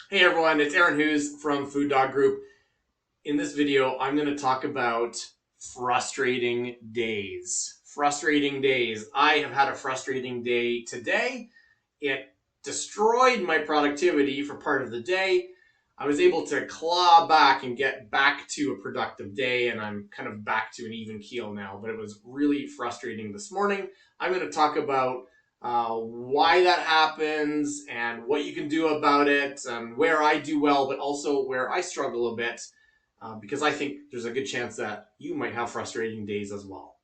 Hey everyone, it's Aaron Hughes from FuDog Group. In this video, I'm going to talk about frustrating days. Frustrating days. I have had a frustrating day today. It destroyed my productivity for part of the day. I was able to claw back and get back to a productive day, and I'm kind of back to an even keel now, but it was really frustrating this morning. I'm going to talk about why that happens and what you can do about it, and where I do well, but also where I struggle a bit, because I think there's a good chance that you might have frustrating days as well.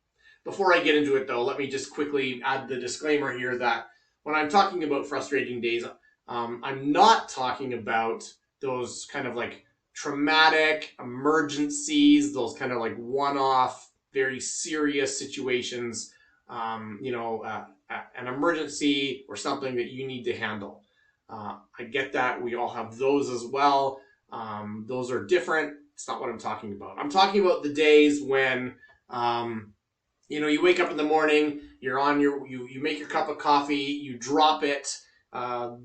Before I get into it, though, let me just quickly add the disclaimer here that when I'm talking about frustrating days, I'm not talking about those kind of like traumatic emergencies, those kind of like one-off, very serious situations, an emergency or something that you need to handle. I get that. We all have those as well. Those are different. It's not what I'm talking about. I'm talking about the days when you wake up in the morning, you make your cup of coffee, you drop it,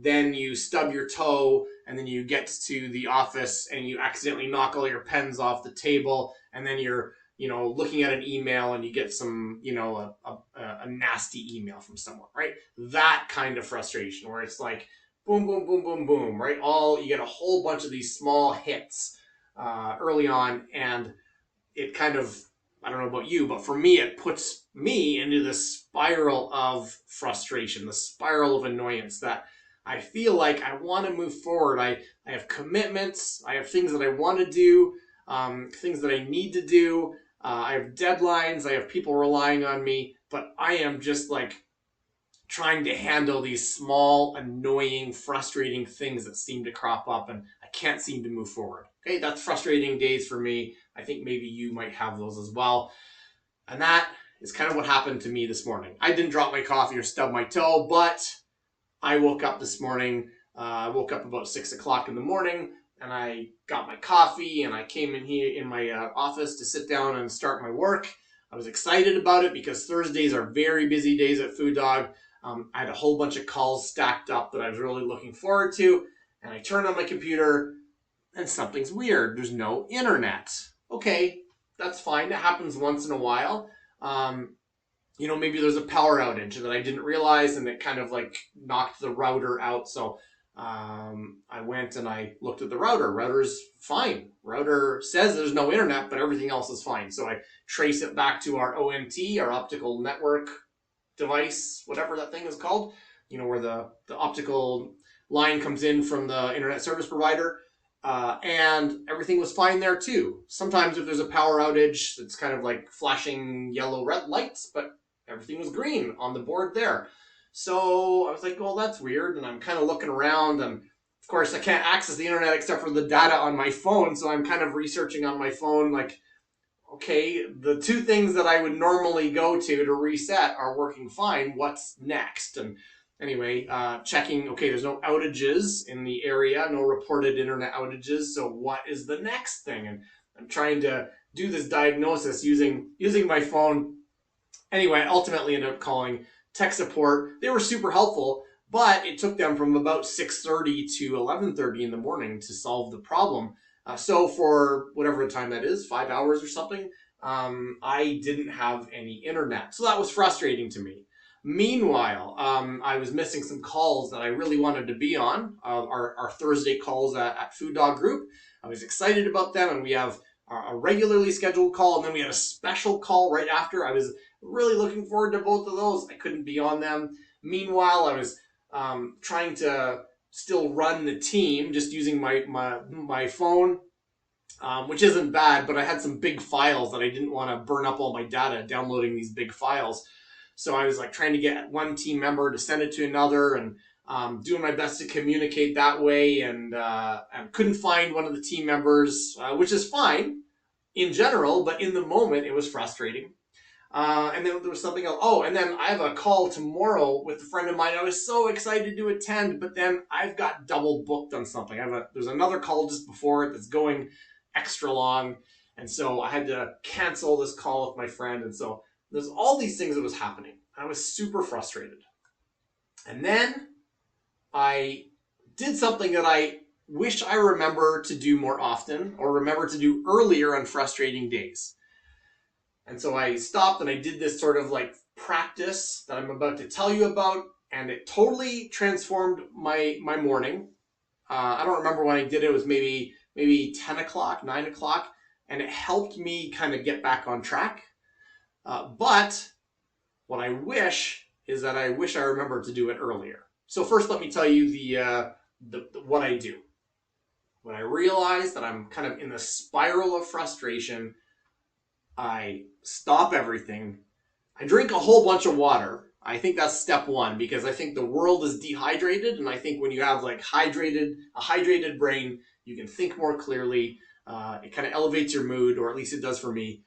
then you stub your toe, and then you get to the office and you accidentally knock all your pens off the table, and then you're looking at an email and you get some a nasty email from someone, right? That kind of frustration where it's like boom, boom, boom, boom, boom, right? All you get a whole bunch of these small hits early on, and it kind of, I don't know about you, but for me, it puts me into this spiral of frustration, the spiral of annoyance that I feel like I want to move forward. I have commitments, I have things that I want to do, things that I need to do. I have deadlines, I have people relying on me, but I am just like trying to handle these small, annoying, frustrating things that seem to crop up, and I can't seem to move forward. Okay, that's frustrating days for me. I think maybe you might have those as well. And that is kind of what happened to me this morning. I didn't drop my coffee or stub my toe, but I woke up this morning. I woke up about 6 o'clock in the morning, and I got my coffee, and I came in here in my office to sit down and start my work. I was excited about it because Thursdays are very busy days at FuDog. I had a whole bunch of calls stacked up that I was really looking forward to, and I turned on my computer, and something's weird. There's no internet. Okay, that's fine. It happens once in a while. Maybe there's a power outage that I didn't realize, and it kind of like knocked the router out. So I went and I looked at the router. Router's fine. Router says there's no internet, but everything else is fine. So I trace it back to our ONT, our optical network device, whatever that thing is called, where the optical line comes in from the internet service provider. And everything was fine there too. Sometimes if there's a power outage, it's kind of like flashing yellow red lights, but everything was green on the board there. So I was like, well, that's weird. And I'm kind of looking around, and of course I can't access the internet except for the data on my phone. So I'm kind of researching on my phone, like, okay, the two things that I would normally go to reset are working fine. What's next? And anyway, checking, okay, there's no outages in the area, no reported internet outages. So what is the next thing? And I'm trying to do this diagnosis using my phone. Anyway, I ultimately ended up calling tech support. They were super helpful, but it took them from about 6:30 to 11:30 in the morning to solve the problem. So for whatever the time that is, 5 hours or something, I didn't have any internet. So that was frustrating to me. Meanwhile, I was missing some calls that I really wanted to be on, our Thursday calls at FuDog Group. I was excited about them, and we have a regularly scheduled call, and then we had a special call right after. I was really looking forward to both of those. I couldn't be on them. Meanwhile, I was trying to still run the team just using my phone, which isn't bad, but I had some big files that I didn't want to burn up all my data downloading these big files. So I was like trying to get one team member to send it to another, and doing my best to communicate that way, and I couldn't find one of the team members, which is fine in general, but in the moment it was frustrating. And then there was something else. Oh, and then I have a call tomorrow with a friend of mine. I was so excited to attend, but then I've got double booked on something. There's another call just before it that's going extra long, and so I had to cancel this call with my friend. And so there's all these things that was happening. I was super frustrated. And then I did something that I wish I remember to do more often or remember to do earlier on frustrating days. And so I stopped and I did this sort of like practice that I'm about to tell you about, and it totally transformed my morning. I don't remember when I did it. It was maybe 10 o'clock, 9 o'clock, and it helped me kind of get back on track. But what I wish is that I wish I remembered to do it earlier. So first, let me tell you the what I do. When I realize that I'm kind of in the spiral of frustration, I stop everything. I drink a whole bunch of water. I think that's step one, because I think the world is dehydrated, and I think when you have like a hydrated brain, you can think more clearly. It kind of elevates your mood, or at least it does for me.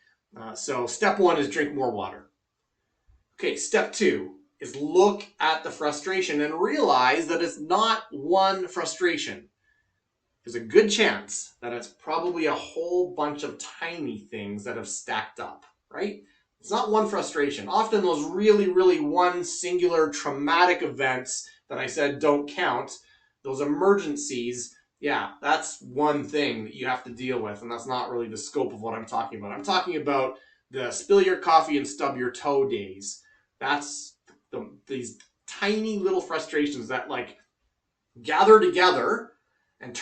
So step one is drink more water. Okay, step two is look at the frustration and realize that it's not one frustration. There's a good chance that it's probably a whole bunch of tiny things that have stacked up, right? It's not one frustration. Often those really, really one singular traumatic events that I said don't count, those emergencies, yeah, that's one thing that you have to deal with, and that's not really the scope of what I'm talking about. I'm talking about the spill your coffee and stub your toe days. That's these tiny little frustrations that like gather together and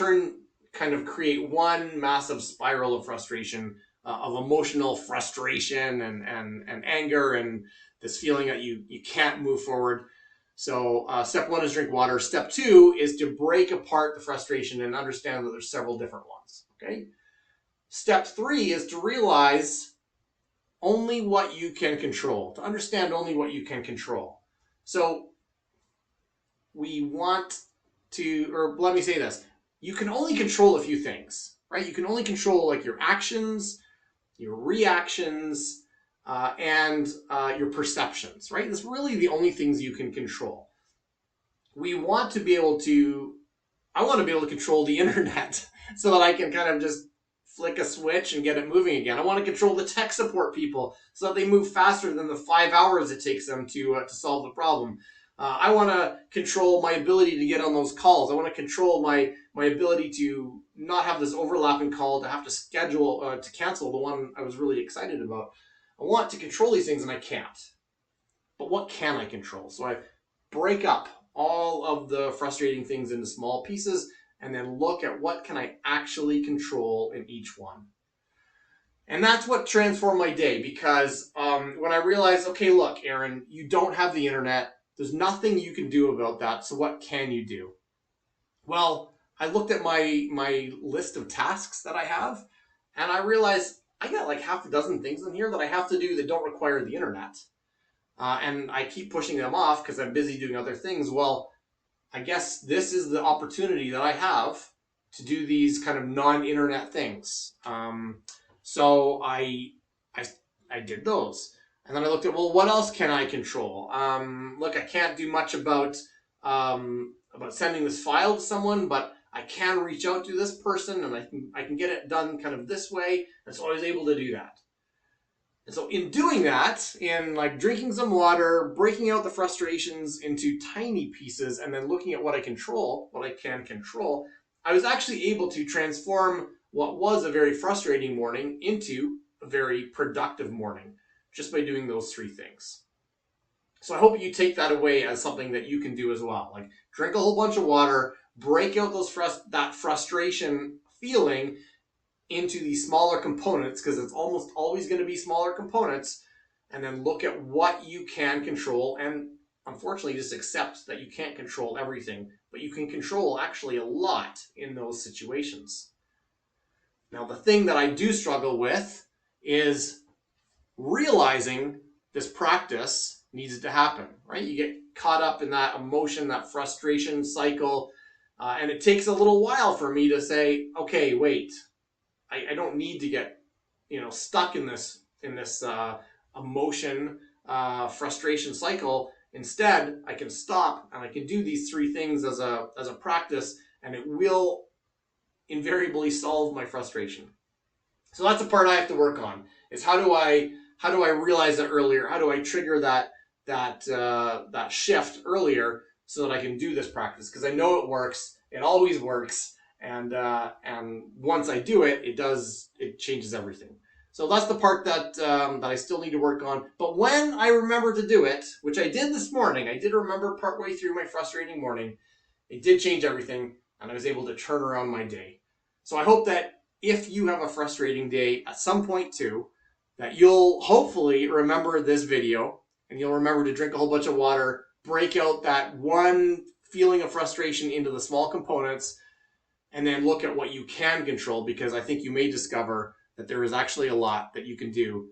create one massive spiral of frustration, of emotional frustration and anger, and this feeling that you can't move forward. So step one is drink water. Step two is to break apart the frustration and understand that there's several different ones. Okay. Step three is to realize only what you can control, to understand only what you can control. So we want to, or let me say this, you can only control a few things, right? You can only control like your actions, your reactions, and your perceptions, right? That's really the only things you can control. I want to be able to control the internet so that I can kind of just flick a switch and get it moving again. I want to control the tech support people so that they move faster than the 5 hours it takes them to solve the problem. I want to control my ability to get on those calls. I want to control my ability to not have this overlapping call, to have to schedule, to cancel the one I was really excited about. I want to control these things and I can't. But what can I control? So I break up all of the frustrating things into small pieces and then look at what can I actually control in each one. And that's what transformed my day, because when I realized, okay, look, Aaron, you don't have the internet. There's nothing you can do about that. So what can you do? Well, I looked at my list of tasks that I have, and I realized I got like half a dozen things in here that I have to do that don't require the internet. And I keep pushing them off because I'm busy doing other things. Well, I guess this is the opportunity that I have to do these kind of non-internet things. So I did those. And then I looked at, well, what else can I control? Look, I can't do much about sending this file to someone, but I can reach out to this person, and I can get it done kind of this way. And so I was able to do that. And so in doing that, in like drinking some water, breaking out the frustrations into tiny pieces, and then looking at what I can control, I was actually able to transform what was a very frustrating morning into a very productive morning, just by doing those three things. So I hope you take that away as something that you can do as well. Like drink a whole bunch of water, break out that frustration feeling into these smaller components, because it's almost always going to be smaller components, and then look at what you can control, and unfortunately just accept that you can't control everything, but you can control actually a lot in those situations. Now, the thing that I do struggle with is realizing this practice needs to happen, right? You get caught up in that emotion, that frustration cycle, and it takes a little while for me to say, okay, wait, I don't need to get, stuck in this emotion, frustration cycle. Instead, I can stop and I can do these three things as a practice, and it will invariably solve my frustration. So that's the part I have to work on. Is how do I realize it earlier? How do I trigger that shift earlier so that I can do this practice? Because I know it works. It always works. And once I do it, it changes everything. So that's the part that I still need to work on. But when I remember to do it, which I did this morning, I did remember partway through my frustrating morning, it did change everything, and I was able to turn around my day. So I hope that if you have a frustrating day at some point too, that you'll hopefully remember this video, and you'll remember to drink a whole bunch of water, break out that one feeling of frustration into the small components, and then look at what you can control, because I think you may discover that there is actually a lot that you can do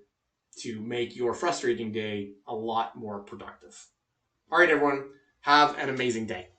to make your frustrating day a lot more productive. All right, everyone, have an amazing day.